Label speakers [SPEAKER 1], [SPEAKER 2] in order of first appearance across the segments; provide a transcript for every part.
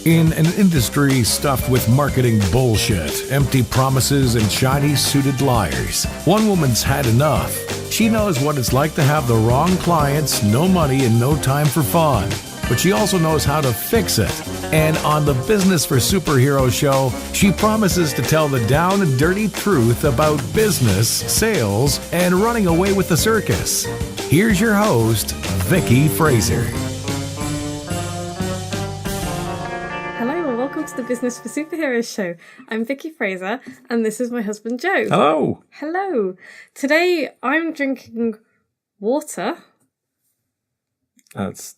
[SPEAKER 1] In an industry stuffed with marketing bullshit, empty promises, and shiny-suited liars, one woman's had enough. She knows what it's like to have the wrong clients, no money, and no time for fun. But she also knows how to fix it. And on the Business for Superheroes show, she promises to tell the down and dirty truth about business, sales, and running away with the circus. Here's your host, Vicky Fraser.
[SPEAKER 2] Welcome to the Business for Superheroes show. I'm Vicky Fraser, and this is my husband Joe.
[SPEAKER 1] Hello.
[SPEAKER 2] Hello. Today I'm drinking water.
[SPEAKER 3] That's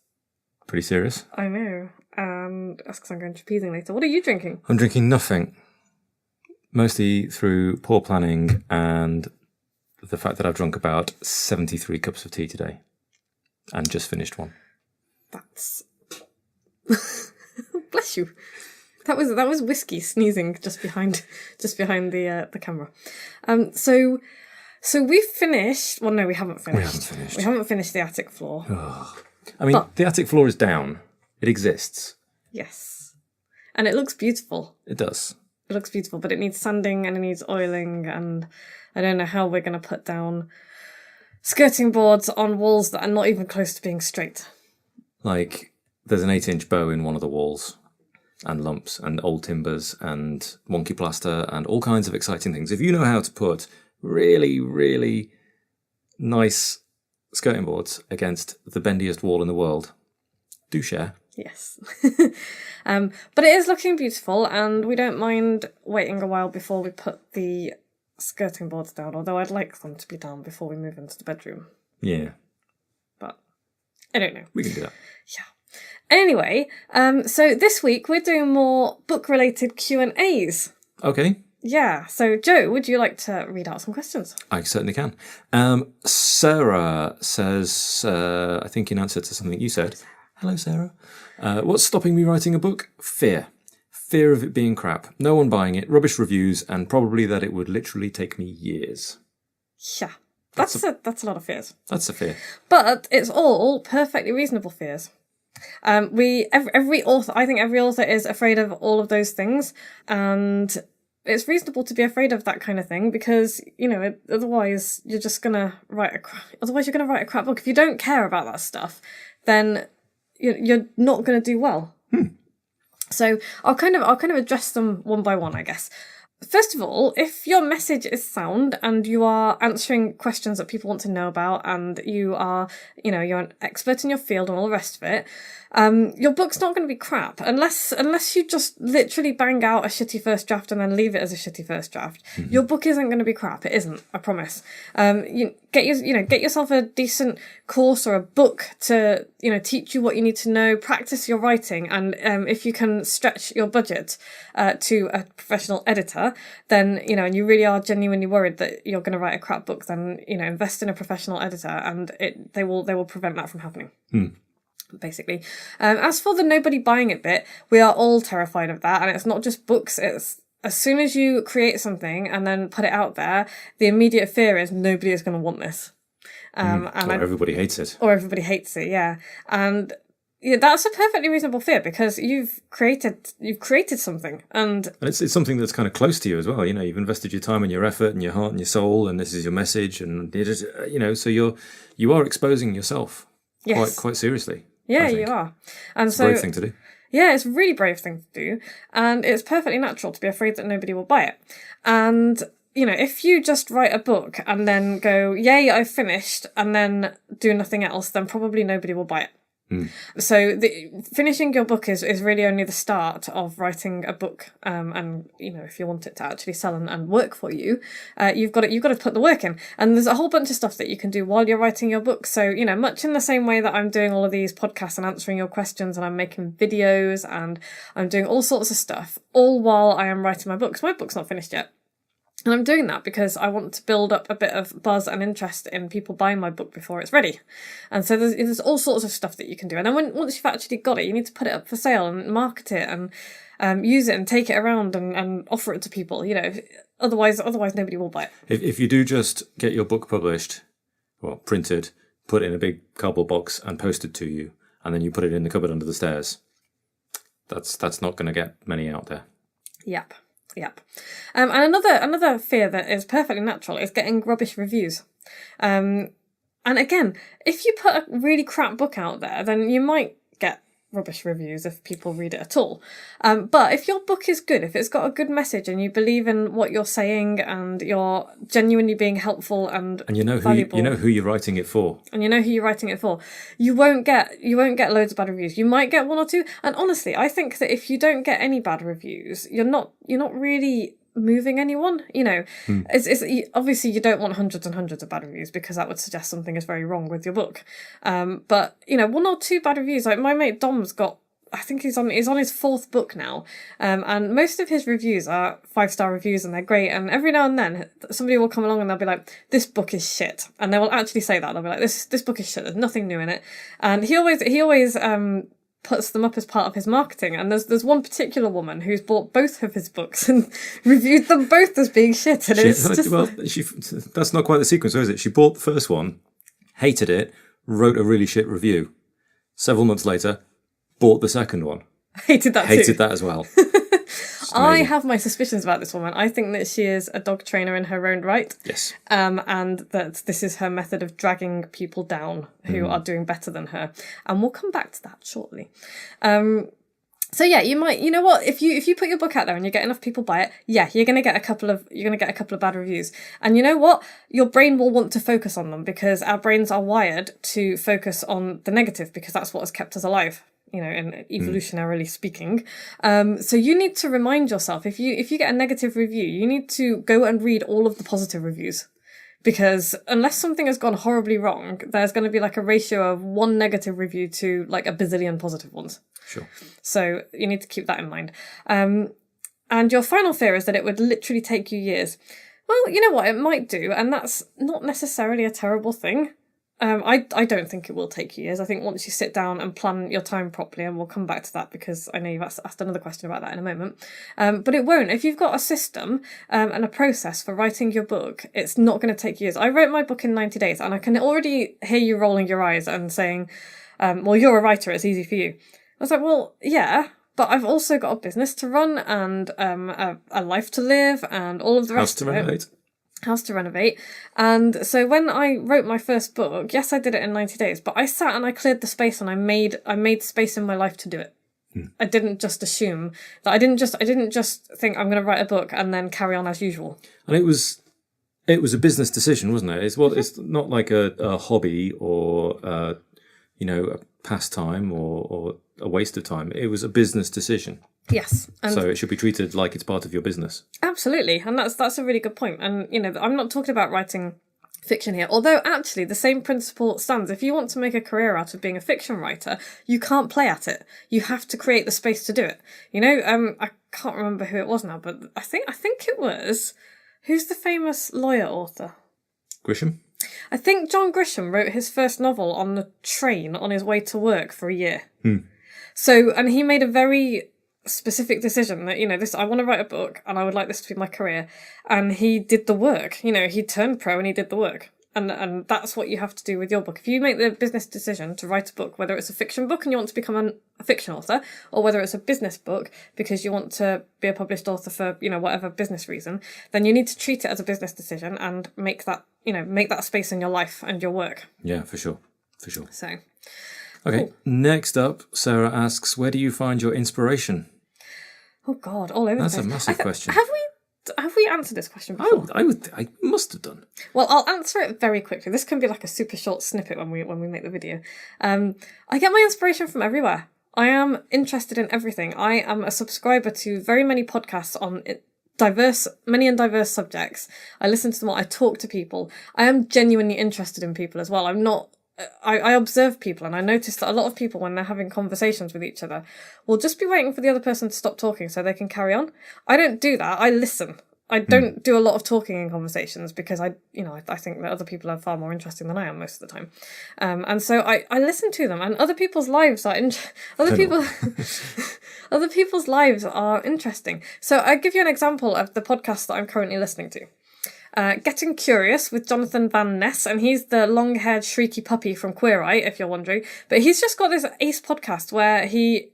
[SPEAKER 3] pretty serious.
[SPEAKER 2] I know, and that's because I'm going trapezing later. What are you drinking?
[SPEAKER 3] I'm drinking nothing, mostly through poor planning and the fact that I've drunk about 73 cups of tea today, and just finished one.
[SPEAKER 2] That's bless you. That was whiskey sneezing just behind the camera. So we've finished. Well, no, we haven't finished. We haven't finished the attic floor.
[SPEAKER 3] I mean, the attic floor is down. It exists.
[SPEAKER 2] Yes, and it looks beautiful.
[SPEAKER 3] It does.
[SPEAKER 2] It looks beautiful, but it needs sanding and it needs oiling, and I don't know how we're going to put down skirting boards on walls that are not even close to being straight.
[SPEAKER 3] Like, there's an 8-inch bow in one of the walls, and lumps, and old timbers, and wonky plaster, and all kinds of exciting things. If you know how to put really, really nice skirting boards against the bendiest wall in the world, do share.
[SPEAKER 2] Yes. But it is looking beautiful, and we don't mind waiting a while before we put the skirting boards down, although I'd like them to be down before we move into the bedroom.
[SPEAKER 3] Yeah.
[SPEAKER 2] But I don't know.
[SPEAKER 3] We can do that.
[SPEAKER 2] Yeah. Anyway, so this week we're doing more book-related Q&As.
[SPEAKER 3] Okay.
[SPEAKER 2] Yeah, so Joe, would you like to read out some questions?
[SPEAKER 3] I certainly can. Sarah says, I think in answer to something you said, hello Sarah, what's stopping me writing a book? Fear. Fear of it being crap, no one buying it, rubbish reviews, and probably that it would literally take me years.
[SPEAKER 2] Yeah, that's a lot of fears.
[SPEAKER 3] That's a fear.
[SPEAKER 2] But it's all perfectly reasonable fears. Every author, I think every author is afraid of all of those things, and it's reasonable to be afraid of that kind of thing because, you know, otherwise you're just gonna write a crap book. If you don't care about that stuff, then you're not gonna do well. So I'll kind of address them one by one, I guess. First of all, if your message is sound and you are answering questions that people want to know about and you are, you're an expert in your field and all the rest of it, your book's not going to be crap unless you just literally bang out a shitty first draft and then leave it as a shitty first draft. Mm-hmm. Your book isn't going to be crap. It isn't, I promise. Get yourself a decent course or a book to, teach you what you need to know, practice your writing, and if you can stretch your budget to a professional editor, then, and you really are genuinely worried that you're going to write a crap book, then, invest in a professional editor and they will prevent that from happening. Basically. As for the nobody buying it bit, we are all terrified of that, and it's not just books, it's as soon as you create something and then put it out there, the immediate fear is nobody is going to want this.
[SPEAKER 3] Everybody hates it.
[SPEAKER 2] Or everybody hates it, yeah. And yeah, that's a perfectly reasonable fear because you've created something, and
[SPEAKER 3] it's something that's kind of close to you as well. You've invested your time and your effort and your heart and your soul, and this is your message, and so you are exposing yourself quite seriously.
[SPEAKER 2] Yeah, you are, and
[SPEAKER 3] it's a brave thing to do.
[SPEAKER 2] Yeah, it's a really brave thing to do, and it's perfectly natural to be afraid that nobody will buy it. And if you just write a book and then go, yay, I've finished, and then do nothing else, then probably nobody will buy it. So finishing your book is really only the start of writing a book, and if you want it to actually sell and work for you, you've got to put the work in. And there's a whole bunch of stuff that you can do while you're writing your book. So much in the same way that I'm doing all of these podcasts and answering your questions, and I'm making videos and I'm doing all sorts of stuff, all while I am writing my book. So my book's not finished yet. And I'm doing that because I want to build up a bit of buzz and interest in people buying my book before it's ready. And so there's all sorts of stuff that you can do. And then once you've actually got it, you need to put it up for sale and market it and use it and take it around and offer it to people. Otherwise nobody will buy it.
[SPEAKER 3] If you do just get your book published, printed, put in a big cardboard box and posted to you, and then you put it in the cupboard under the stairs. That's not going to get many out there.
[SPEAKER 2] Yep. And another fear that is perfectly natural is getting rubbish reviews. And again, if you put a really crap book out there, then you might get rubbish reviews if people read it at all. But if your book is good, if it's got a good message and you believe in what you're saying and you're genuinely being helpful and
[SPEAKER 3] you know
[SPEAKER 2] valuable,
[SPEAKER 3] who you're writing it for,
[SPEAKER 2] you won't get loads of bad reviews. You might get one or two. And honestly, I think that if you don't get any bad reviews, you're not really moving anyone. It's obviously you don't want hundreds and hundreds of bad reviews because that would suggest something is very wrong with your book. But one or two bad reviews, like my mate Dom's got, I think he's on his fourth book now, and most of his reviews are 5-star reviews and they're great. And every now and then somebody will come along and they'll be like, "This book is shit," and they will actually say that. They'll be like, "This book is shit. There's nothing new in it." And he always puts them up as part of his marketing. And there's one particular woman who's bought both of his books and reviewed them both as being shit. And
[SPEAKER 3] that's not quite the sequence, is it? She bought the first one, hated it, wrote a really shit review. Several months later, bought the second one.
[SPEAKER 2] Hated that
[SPEAKER 3] as well.
[SPEAKER 2] I have my suspicions about this woman. I think that she is a dog trainer in her own right.
[SPEAKER 3] Yes.
[SPEAKER 2] And that this is her method of dragging people down who are doing better than her. And we'll come back to that shortly. So yeah, you might, if you put your book out there and you get enough people buy it, yeah, you're going to get a couple of bad reviews. And you know what? Your brain will want to focus on them because our brains are wired to focus on the negative because that's what has kept us alive. In evolutionarily speaking. So you need to remind yourself, if you get a negative review, you need to go and read all of the positive reviews. Because unless something has gone horribly wrong, there's going to be like a ratio of one negative review to like a bazillion positive ones.
[SPEAKER 3] Sure.
[SPEAKER 2] So you need to keep that in mind. And your final fear is that it would literally take you years. Well, you know what? It might do, and that's not necessarily a terrible thing. I don't think it will take you years. I think once you sit down and plan your time properly, and we'll come back to that because I know you've asked another question about that in a moment. But it won't. If you've got a system and a process for writing your book, it's not going to take years. I wrote my book in 90 days and I can already hear you rolling your eyes and saying, well, you're a writer, it's easy for you. I was like, well, yeah, but I've also got a business to run and a life to live and all of the rest of it. House to renovate. And so when I wrote my first book, yes, I did it in 90 days, but I sat and I cleared the space and I made space in my life to do it. I didn't just assume that I didn't just think I'm going to write a book and then carry on as usual.
[SPEAKER 3] And it was a business decision, wasn't it? It's not like a hobby or a pastime or a waste of time. It was a business decision.
[SPEAKER 2] Yes.
[SPEAKER 3] So it should be treated like it's part of your business.
[SPEAKER 2] Absolutely. And that's a really good point. And, I'm not talking about writing fiction here, although actually the same principle stands. If you want to make a career out of being a fiction writer, you can't play at it. You have to create the space to do it. I can't remember who it was now, but I think it was, who's the famous lawyer author?
[SPEAKER 3] Grisham?
[SPEAKER 2] I think John Grisham wrote his first novel on the train on his way to work for a year. So, and he made a very specific decision that, I want to write a book and I would like this to be my career. And he did the work, he turned pro and he did the work. And that's what you have to do with your book. If you make the business decision to write a book, whether it's a fiction book and you want to become a fiction author, or whether it's a business book because you want to be a published author for, whatever business reason, then you need to treat it as a business decision and make that space in your life and your work.
[SPEAKER 3] Yeah, for sure.
[SPEAKER 2] So.
[SPEAKER 3] Okay,
[SPEAKER 2] cool.
[SPEAKER 3] Next up, Sarah asks, where do you find your inspiration?
[SPEAKER 2] Oh God, all over the place.
[SPEAKER 3] That's a massive question.
[SPEAKER 2] Have we answered this question before?
[SPEAKER 3] I must have done.
[SPEAKER 2] Well, I'll answer it very quickly. This can be like a super short snippet when we make the video. I get my inspiration from everywhere. I am interested in everything. I am a subscriber to very many podcasts on many and diverse subjects. I listen to them all. I talk to people. I am genuinely interested in people as well. I observe people and I notice that a lot of people, when they're having conversations with each other, will just be waiting for the other person to stop talking so they can carry on. I don't do that. I listen. I don't do a lot of talking in conversations because I think that other people are far more interesting than I am most of the time. And so I listen to them, and other people's lives are other people's lives are interesting. So I'll give you an example of the podcast that I'm currently listening to. Getting Curious with Jonathan Van Ness, and he's the long-haired shrieky puppy from Queer Eye, if you're wondering. But he's just got this ace podcast where he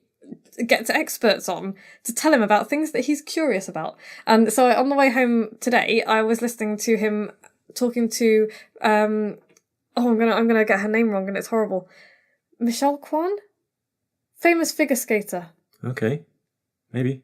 [SPEAKER 2] gets experts on to tell him about things that he's curious about. And so on the way home today, I was listening to him talking to, I'm gonna get her name wrong and it's horrible. Michelle Kwan? Famous figure skater.
[SPEAKER 3] Okay. Maybe.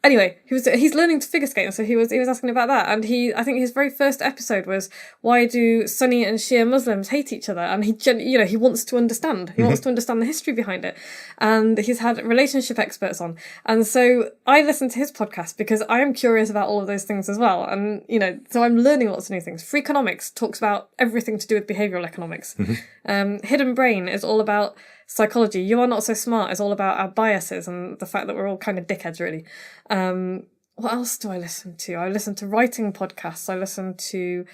[SPEAKER 2] Anyway, he's learning to figure skate, and so he was asking about that, and I think his very first episode was, why do Sunni and Shia Muslims hate each other? And he wants to understand. He wants to understand the history behind it, and he's had relationship experts on, and so I listened to his podcast because I am curious about all of those things as well, and so I'm learning lots of new things. Freakonomics talks about everything to do with behavioral economics. Hidden Brain is all about psychology. You Are Not So Smart is all about our biases and the fact that we're all kind of dickheads, really. What else do I listen to? I listen to writing podcasts. I listen to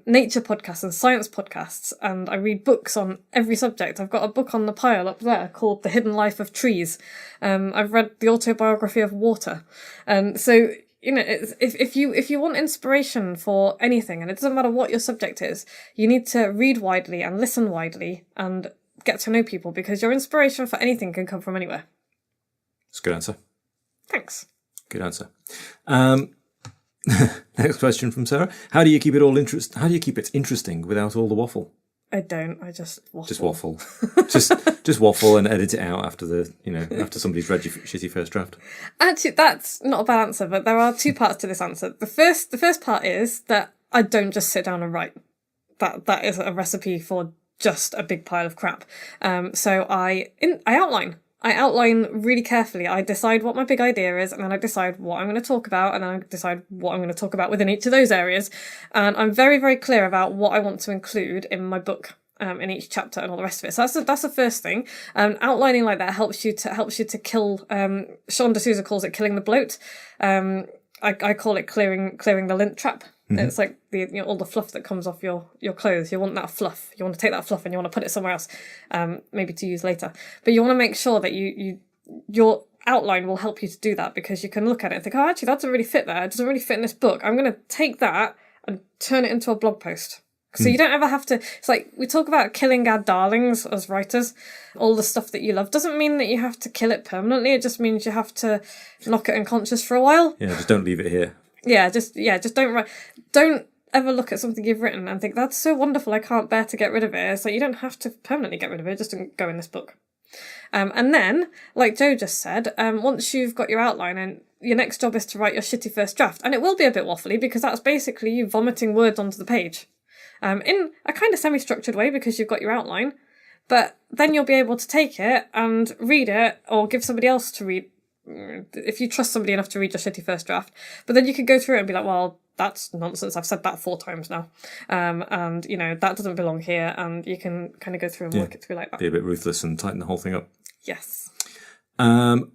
[SPEAKER 2] nature podcasts and science podcasts, and I read books on every subject. I've got a book on the pile up there called The Hidden Life of Trees. I've read the autobiography of water. So if you want inspiration for anything, and it doesn't matter what your subject is, you need to read widely and listen widely and get to know people, because your inspiration for anything can come from anywhere.
[SPEAKER 3] That's a good answer.
[SPEAKER 2] Thanks.
[SPEAKER 3] Good answer. Next question from Sarah. How do you keep it interesting without all the waffle?
[SPEAKER 2] I don't. I just waffle.
[SPEAKER 3] Just waffle. just waffle and edit it out after after somebody's read your shitty first draft.
[SPEAKER 2] Actually, that's not a bad answer, but there are two parts to this answer. The first part is that I don't just sit down and write. That is a recipe for just a big pile of crap. So I outline. I outline really carefully. I decide what my big idea is, and then I decide what I'm going to talk about, and then I decide what I'm going to talk about within each of those areas. And I'm very, very clear about what I want to include in my book, in each chapter and all the rest of it. So that's the first thing. Outlining like that helps you to kill. Sean D'Souza calls it killing the bloat. I call it clearing the lint trap. Mm-hmm. It's like all the fluff that comes off your clothes. You want that fluff. You want to take that fluff and you want to put it somewhere else, maybe to use later. But you want to make sure that your outline will help you to do that, because you can look at it and think, oh, actually, that doesn't really fit there. It doesn't really fit in this book. I'm going to take that and turn it into a blog post. So you don't ever have to. It's like we talk about killing our darlings as writers. All the stuff that you love doesn't mean that you have to kill it permanently. It just means you have to knock it unconscious for a while.
[SPEAKER 3] Yeah, just don't leave it here.
[SPEAKER 2] Just don't write. Don't ever look at something you've written and think, that's so wonderful, I can't bear to get rid of it. It's like, you don't have to permanently get rid of it, just go in this book. And then, like Joe just said, once you've got your outline, and your next job is to write your shitty first draft. And it will be a bit waffly, because that's basically you vomiting words onto the page. In a kind of semi-structured way, because you've got your outline. But then you'll be able to take it and read it, or give somebody else to read, if you trust somebody enough to read your shitty first draft. But then you could go through it and be like, well, that's nonsense, I've said that 4 times now. And that doesn't belong here, and you can kind of go through and work it through like that.
[SPEAKER 3] Be a bit ruthless and tighten the whole thing up.
[SPEAKER 2] Yes.
[SPEAKER 3] Again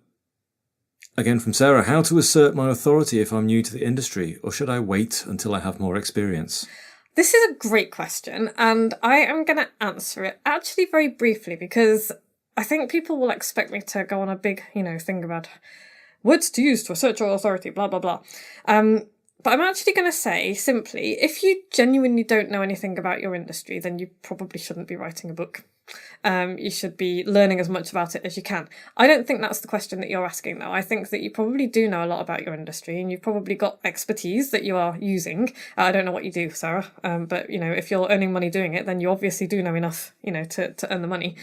[SPEAKER 3] from Sarah, how to assert my authority if I'm new to the industry, or should I wait until I have more experience?
[SPEAKER 2] This is a great question, and I am going to answer it actually very briefly, because I think people will expect me to go on a big, thing about words to use to assert your authority, blah, blah, blah. But I'm actually going to say simply, if you genuinely don't know anything about your industry, then you probably shouldn't be writing a book. You should be learning as much about it as you can. I don't think that's the question that you're asking, though. I think that you probably do know a lot about your industry, and you've probably got expertise that you are using. I don't know what you do, Sarah, but, if you're earning money doing it, then you obviously do know enough, to earn the money.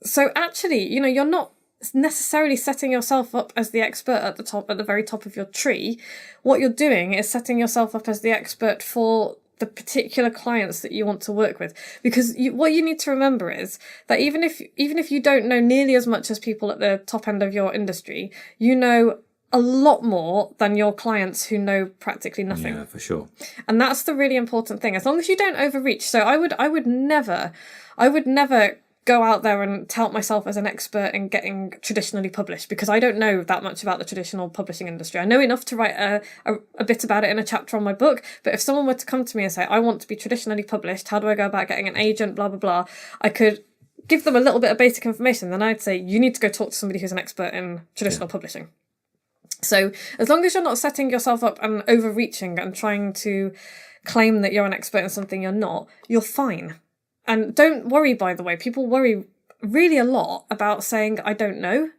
[SPEAKER 2] So actually, you're not necessarily setting yourself up as the expert at the very top of your tree. What you're doing is setting yourself up as the expert for the particular clients that you want to work with, because what you need to remember is that even if you don't know nearly as much as people at the top end of your industry, you know a lot more than your clients who know practically nothing.
[SPEAKER 3] Yeah, for sure.
[SPEAKER 2] And that's the really important thing. As long as you don't overreach. So I would never go out there and tout myself as an expert in getting traditionally published, because I don't know that much about the traditional publishing industry. I know enough to write a bit about it in a chapter on my book, but if someone were to come to me and say, I want to be traditionally published, how do I go about getting an agent, blah, blah, blah, I could give them a little bit of basic information. Then I'd say, you need to go talk to somebody who's an expert in traditional publishing. So as long as you're not setting yourself up and overreaching and trying to claim that you're an expert in something you're not, you're fine. And don't worry, by the way. People worry really a lot about saying, I don't know.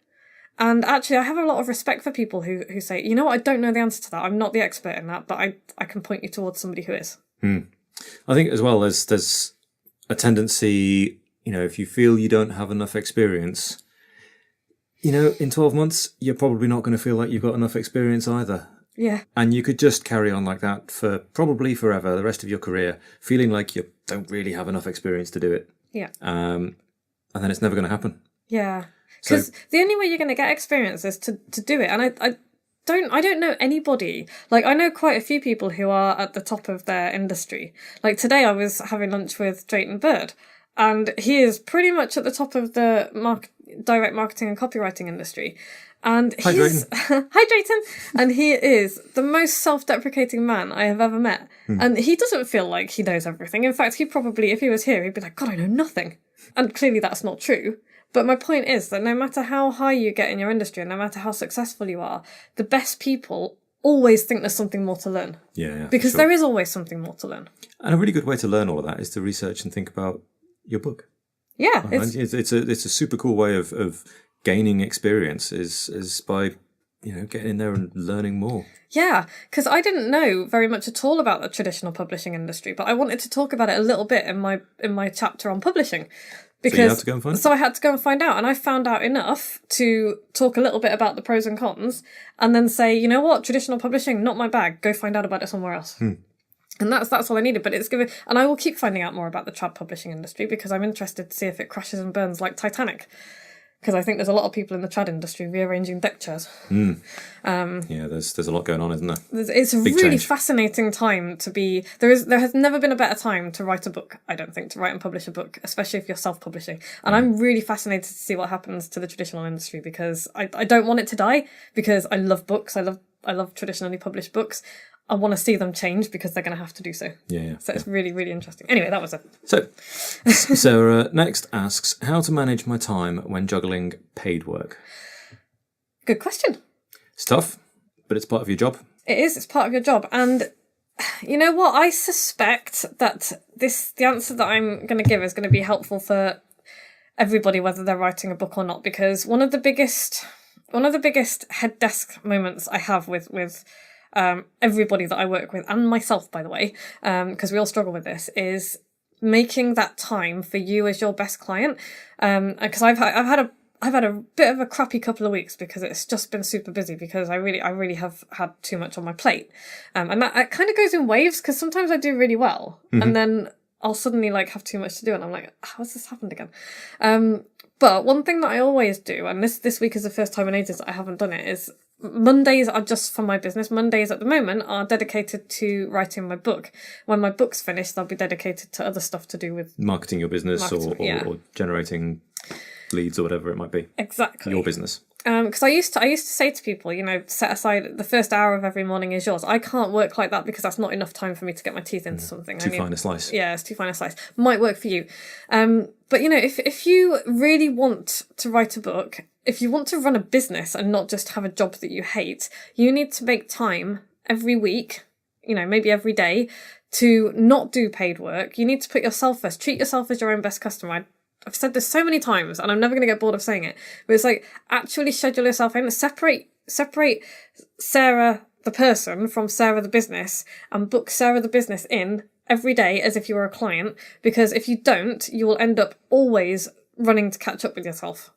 [SPEAKER 2] And actually, I have a lot of respect for people who say, you know what, I don't know the answer to that. I'm not the expert in that, but I can point you towards somebody who is.
[SPEAKER 3] I think as well, there's a tendency, if you feel you don't have enough experience, in 12 months, you're probably not going to feel like you've got enough experience either.
[SPEAKER 2] Yeah.
[SPEAKER 3] And you could just carry on like that for probably forever, the rest of your career, feeling like you don't really have enough experience to do it.
[SPEAKER 2] Yeah.
[SPEAKER 3] And then it's never going to happen.
[SPEAKER 2] Yeah. Because the only way you're going to get experience is to do it. And I don't know anybody. Like, I know quite a few people who are at the top of their industry. Like, today I was having lunch with Drayton Bird, and he is pretty much at the top of the direct marketing and copywriting industry. And
[SPEAKER 3] Hi,
[SPEAKER 2] he's
[SPEAKER 3] Drayton.
[SPEAKER 2] Hi, Drayton. And he is the most self-deprecating man I have ever met. And he doesn't feel like he knows everything. In fact, he probably, if he was here, he'd be like, God, I know nothing. And clearly that's not true. But my point is that no matter how high you get in your industry and no matter how successful you are, the best people always think there's something more to learn.
[SPEAKER 3] Yeah,
[SPEAKER 2] because
[SPEAKER 3] sure.
[SPEAKER 2] there is always something more to learn.
[SPEAKER 3] And a really good way to learn all of that is to research and think about your book.
[SPEAKER 2] Yeah.
[SPEAKER 3] It's a super cool way of gaining experience is by getting in there and learning more.
[SPEAKER 2] Yeah, because I didn't know very much at all about the traditional publishing industry, but I wanted to talk about it a little bit in my chapter on publishing. Because,
[SPEAKER 3] so you had to go and find?
[SPEAKER 2] So I had to go and find out, and I found out enough to talk a little bit about the pros and cons, and then say, you know what, traditional publishing, not my bag. Go find out about it somewhere else. And that's all I needed. But and I will keep finding out more about the trad publishing industry because I'm interested to see if it crashes and burns like Titanic. Because I think there's a lot of people in the trad industry rearranging deck chairs.
[SPEAKER 3] Yeah, there's a lot going on, isn't there?
[SPEAKER 2] It's a
[SPEAKER 3] Big
[SPEAKER 2] really
[SPEAKER 3] change.
[SPEAKER 2] fascinating time to be. There has never been a better time to write a book, I don't think, to write and publish a book, especially if you're self-publishing. And I'm really fascinated to see what happens to the traditional industry because I don't want it to die because I love books. I love traditionally published books. I want to see them change because they're going to have to do so.
[SPEAKER 3] Yeah.
[SPEAKER 2] So it's really, really interesting. Anyway, that was it.
[SPEAKER 3] So, Sarah next asks, how to manage my time when juggling paid work?
[SPEAKER 2] Good question.
[SPEAKER 3] It's tough, but it's part of your job.
[SPEAKER 2] It is. It's part of your job. And you know what? I suspect that the answer that I'm going to give is going to be helpful for everybody, whether they're writing a book or not, because one of the biggest head desk moments I have with everybody that I work with, and myself, by the way, because we all struggle with this, is making that time for you as your best client. Because I've had a bit of a crappy couple of weeks because it's just been super busy because I really have had too much on my plate. And that kind of goes in waves because sometimes I do really well and then I'll suddenly have too much to do and I'm like, how's this happened again? But one thing that I always do, and this week is the first time in ages that I haven't done it, is Mondays are just for my business. Mondays at the moment are dedicated to writing my book. When my book's finished, they'll be dedicated to other stuff to do with
[SPEAKER 3] Marketing your business or generating leads or whatever it might be.
[SPEAKER 2] Exactly.
[SPEAKER 3] Your business.
[SPEAKER 2] Because I used to say to people, set aside the first hour of every morning is yours. I can't work like that because that's not enough time for me to get my teeth into something.
[SPEAKER 3] Too fine a slice.
[SPEAKER 2] Yeah, it's too fine a slice. Might work for you. But if you really want to write a book, if you want to run a business and not just have a job that you hate, you need to make time every week, maybe every day, to not do paid work. You need to put yourself first. Treat yourself as your own best customer. I've said this so many times and I'm never going to get bored of saying it, but it's actually schedule yourself in, separate Sarah the person from Sarah the business and book Sarah the business in every day as if you were a client, because if you don't, you will end up always running to catch up with yourself.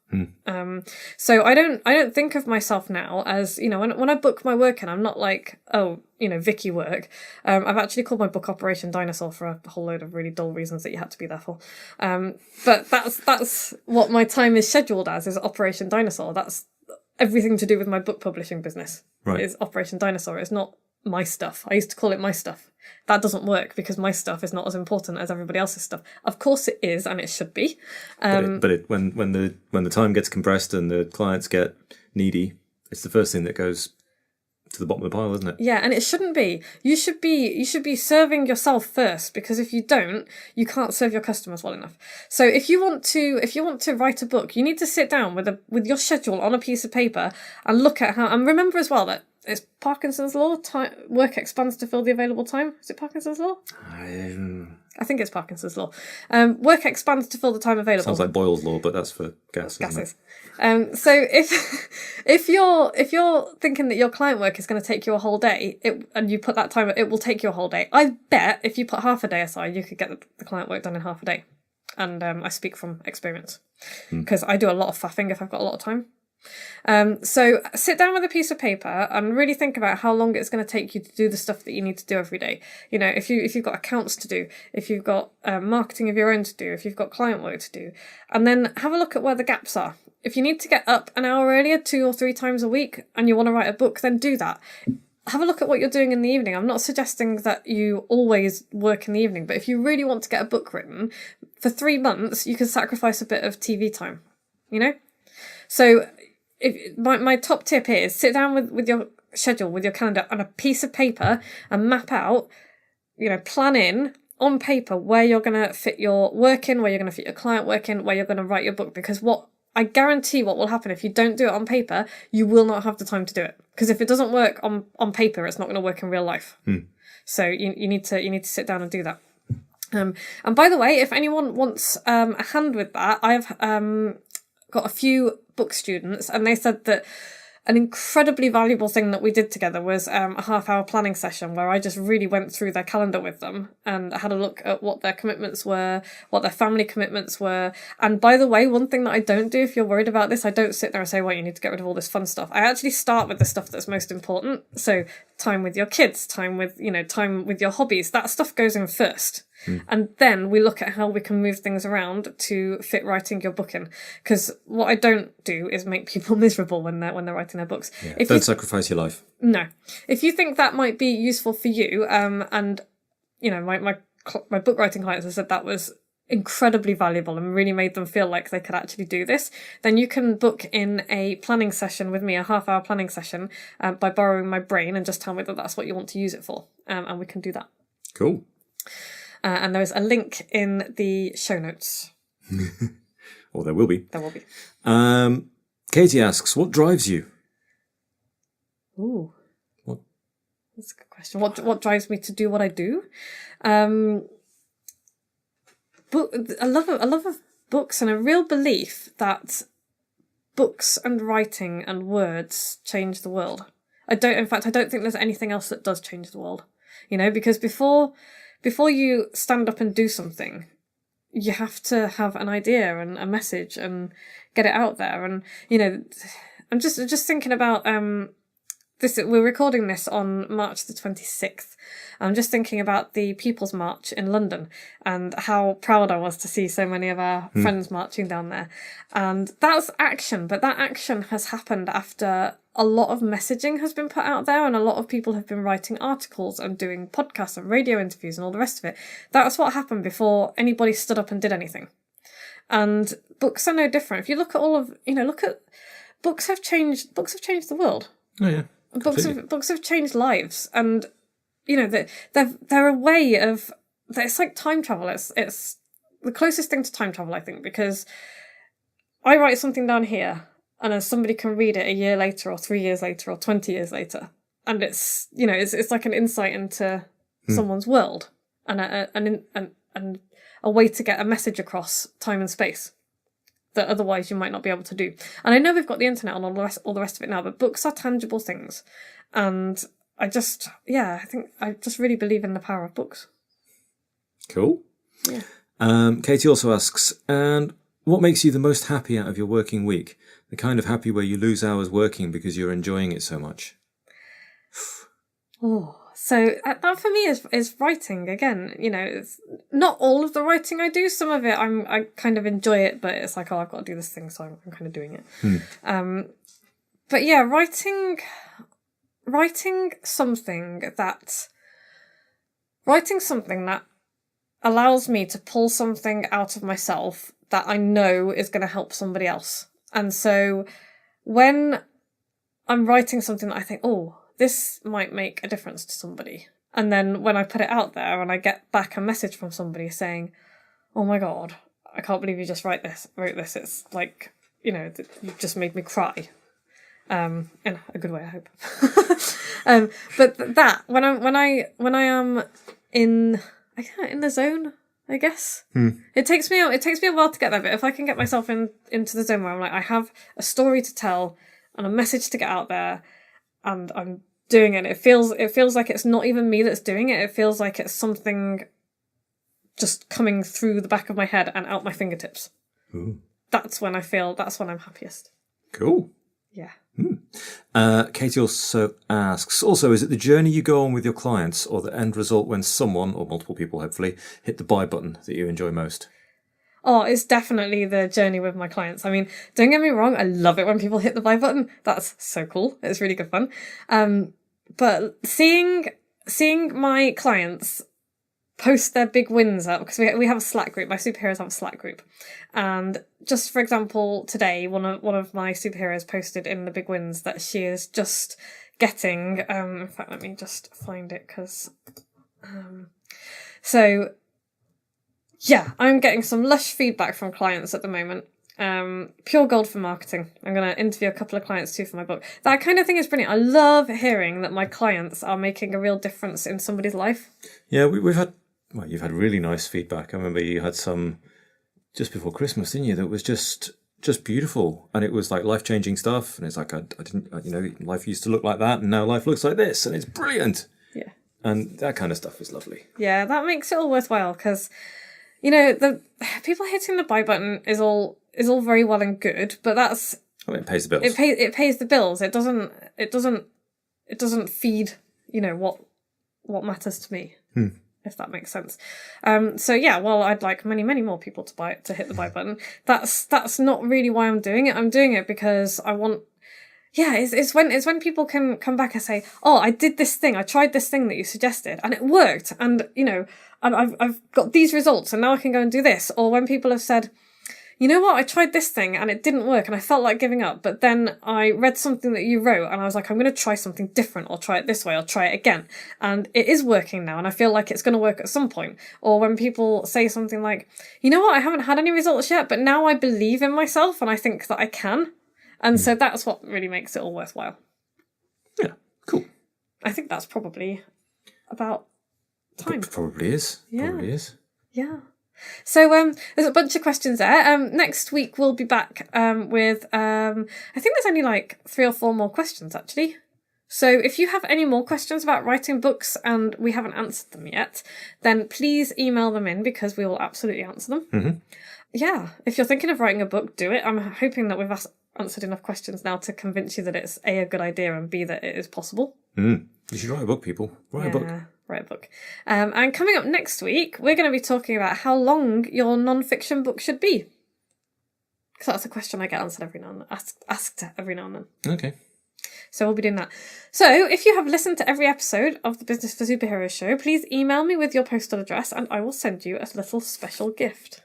[SPEAKER 2] So I don't think of myself now as, when I book my work in, I'm not like, oh, Vicky work. I've actually called my book Operation Dinosaur for a whole load of really dull reasons that you had to be there for. But that's what my time is scheduled as, is Operation Dinosaur. That's everything to do with my book publishing business.
[SPEAKER 3] Right.
[SPEAKER 2] Is Operation Dinosaur. It's not my stuff. I used to call it my stuff. That doesn't work because my stuff is not as important as everybody else's stuff. Of course it is, and it should be.
[SPEAKER 3] When the time gets compressed and the clients get needy, it's the first thing that goes to the bottom of the pile, isn't it?
[SPEAKER 2] Yeah, and it shouldn't be. You should be serving yourself first, because if you don't, you can't serve your customers well enough. So if you want to write a book, you need to sit down with your schedule on a piece of paper and look at how, and remember as well that it's Parkinson's law, work expands to fill the available time. Is it Parkinson's law? I think it's Parkinson's law. Work expands to fill the time available.
[SPEAKER 3] Sounds like Boyle's law, but that's for gases.
[SPEAKER 2] So if you're thinking that your client work is going to take you a whole day, and you put that time, it will take you a whole day. I bet if you put half a day aside, you could get the client work done in half a day. And I speak from experience, because I do a lot of faffing if I've got a lot of time. So sit down with a piece of paper and really think about how long it's going to take you to do the stuff that you need to do every day. You know, if you've got accounts to do, if you've got marketing of your own to do, if you've got client work to do, and then have a look at where the gaps are. If you need to get up an hour earlier 2 or 3 times a week and you want to write a book, then do that. Have a look at what you're doing in the evening. I'm not suggesting that you always work in the evening, but if you really want to get a book written, for 3 months, you can sacrifice a bit of TV time, you know? So my top tip is sit down with your schedule, with your calendar on a piece of paper and map out, you know, plan in on paper where you're going to fit your work in, where you're going to fit your client work in, where you're going to write your book. Because I guarantee what will happen if you don't do it on paper, you will not have the time to do it. Because if it doesn't work on paper, it's not going to work in real life. So you need to sit down and do that. And by the way, if anyone wants a hand with that, I've got a few book students, and they said that an incredibly valuable thing that we did together was a half-hour planning session where I just really went through their calendar with them and had a look at what their commitments were, what their family commitments were. And by the way, one thing that I don't do, if you're worried about this, I don't sit there and say, well, you need to get rid of all this fun stuff. I actually start with the stuff that's most important. So time with your kids, time with your hobbies, that stuff goes in first. And then we look at how we can move things around to fit writing your book in. Because what I don't do is make people miserable when they're writing their books.
[SPEAKER 3] Yeah, don't sacrifice your life.
[SPEAKER 2] No. If you think that might be useful for you, and you know, my book writing clients have said that was incredibly valuable and really made them feel like they could actually do this, then you can book in a planning session with me, a half-hour planning session, by borrowing my brain, and just tell me that that's what you want to use it for, and we can do that.
[SPEAKER 3] Cool.
[SPEAKER 2] And there is a link in the show notes.
[SPEAKER 3] Or there will be.
[SPEAKER 2] There will be.
[SPEAKER 3] Katie asks, what drives you?
[SPEAKER 2] Ooh.
[SPEAKER 3] What?
[SPEAKER 2] That's a good question. What drives me to do what I do? A love of books, and a real belief that books and writing and words change the world. I don't think there's anything else that does change the world. You know, because before you stand up and do something, you have to have an idea and a message and get it out there. And, you know, I'm just thinking about this. We're recording this on March the 26th. I'm just thinking about the People's March in London and how proud I was to see so many of our friends marching down there. And that's action, but that action has happened after a lot of messaging has been put out there, and a lot of people have been writing articles and doing podcasts and radio interviews and all the rest of it. That's what happened before anybody stood up and did anything. And books are no different. If you look at books have changed the world.
[SPEAKER 3] Oh yeah.
[SPEAKER 2] Books have changed lives, and you know they're a way of, it's like time travel. It's the closest thing to time travel, I think, because I write something down here, and then somebody can read it a year later, or 3 years later, or 20 years later, and it's like an insight into someone's world, and a way to get a message across time and space that otherwise you might not be able to do. And I know we've got the internet and all the rest of it now, but books are tangible things, and I just really believe in the power of books.
[SPEAKER 3] Cool.
[SPEAKER 2] Yeah.
[SPEAKER 3] Katie also asks, and what makes you the most happy out of your working week? The kind of happy where you lose hours working because you're enjoying it so much.
[SPEAKER 2] So that for me is writing. Again, you know, it's not all of the writing I do. Some of it I kind of enjoy it, but it's like, I've got to do this thing, so I'm kind of doing it. But yeah, writing something that allows me to pull something out of myself that I know is going to help somebody else. And so when I'm writing something that I think, this might make a difference to somebody. And then when I put it out there and I get back a message from somebody saying, oh my God, I can't believe you just wrote this. It's like, you've just made me cry. In a good way, I hope. But that, when I am in the zone, I guess. It takes me a while to get there, but if I can get myself into the zone where I'm like, I have a story to tell and a message to get out there, and I'm doing it, it feels like it's not even me that's doing it. It feels like it's something just coming through the back of my head and out my fingertips.
[SPEAKER 3] Ooh.
[SPEAKER 2] That's when I'm happiest.
[SPEAKER 3] Cool.
[SPEAKER 2] Yeah.
[SPEAKER 3] Katie also asks, is it the journey you go on with your clients or the end result when someone, or multiple people hopefully, hit the buy button that you enjoy most?
[SPEAKER 2] Oh, it's definitely the journey with my clients. I mean, don't get me wrong, I love it when people hit the buy button. That's so cool. It's really good fun. But seeing my clients post their big wins up, because we have a Slack group. My superheroes have a Slack group, and just for example, today one of my superheroes posted in the big wins that she is just getting. In fact, let me just find it because. So, yeah, I'm getting some lush feedback from clients at the moment. Pure gold for marketing. I'm going to interview a couple of clients too for my book. That kind of thing is brilliant. I love hearing that my clients are making a real difference in somebody's life.
[SPEAKER 3] Yeah, we've had. Well, you've had really nice feedback. I remember you had some just before Christmas, didn't you? That was just beautiful, and it was like life-changing stuff. And it's like I didn't, life used to look like that, and now life looks like this, and it's brilliant.
[SPEAKER 2] Yeah,
[SPEAKER 3] and that kind of stuff is lovely.
[SPEAKER 2] Yeah, that makes it all worthwhile because, the people hitting the buy button is all very well and good, but that's
[SPEAKER 3] it pays the bills.
[SPEAKER 2] It pays the bills. It doesn't feed what matters to me. If that makes sense. So yeah, well, I'd like many, many more people to hit the buy button. That's not really why I'm doing it. I'm doing it because I want. Yeah, it's when people can come back and say, oh, I did this thing. I tried this thing that you suggested, and it worked. And and I've got these results, and now I can go and do this. Or when people have said, you know what, I tried this thing and it didn't work and I felt like giving up, but then I read something that you wrote and I was like, I'm going to try something different, or try it this way, or try it again. And it is working now, and I feel like it's going to work at some point. Or when people say something like, you know what, I haven't had any results yet, but now I believe in myself and I think that I can. And so that's what really makes it all worthwhile.
[SPEAKER 3] Yeah, cool.
[SPEAKER 2] I think that's probably about time.
[SPEAKER 3] It probably is.
[SPEAKER 2] Yeah.
[SPEAKER 3] Probably is.
[SPEAKER 2] Yeah. So there's a bunch of questions there. Next week we'll be back with I think there's only like 3 or 4 more questions actually. So if you have any more questions about writing books and we haven't answered them yet, then please email them in because we will absolutely answer them.
[SPEAKER 3] Mm-hmm.
[SPEAKER 2] Yeah, if you're thinking of writing a book, do it. I'm hoping that we've answered enough questions now to convince you that it's A, a good idea, and B, that it is possible.
[SPEAKER 3] You should write a book, people. Write a book.
[SPEAKER 2] Write a book. And coming up next week, we're going to be talking about how long your non-fiction book should be. Because that's a question I get answered every now and then, asked every now and then.
[SPEAKER 3] Okay.
[SPEAKER 2] So we'll be doing that. So if you have listened to every episode of the Business for Superheroes show, please email me with your postal address and I will send you a little special gift.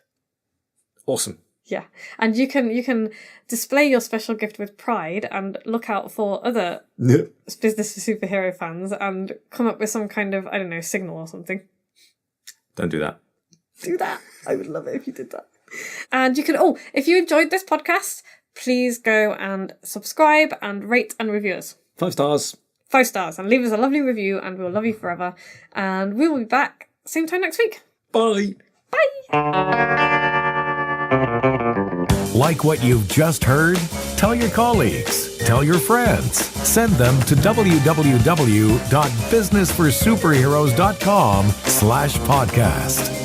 [SPEAKER 3] Awesome.
[SPEAKER 2] Yeah. And you can display your special gift with pride and look out for other Business for Superhero fans and come up with some kind of, I don't know, signal or something.
[SPEAKER 3] Don't do that.
[SPEAKER 2] Do that. I would love it if you did that. And you can, if you enjoyed this podcast, please go and subscribe and rate and review us.
[SPEAKER 3] 5 stars.
[SPEAKER 2] 5 stars. And leave us a lovely review and we'll love you forever. And we will be back same time next week.
[SPEAKER 3] Bye.
[SPEAKER 2] Bye.
[SPEAKER 1] Like what you've just heard? Tell your colleagues, tell your friends, send them to www.businessforsuperheroes.com/podcast.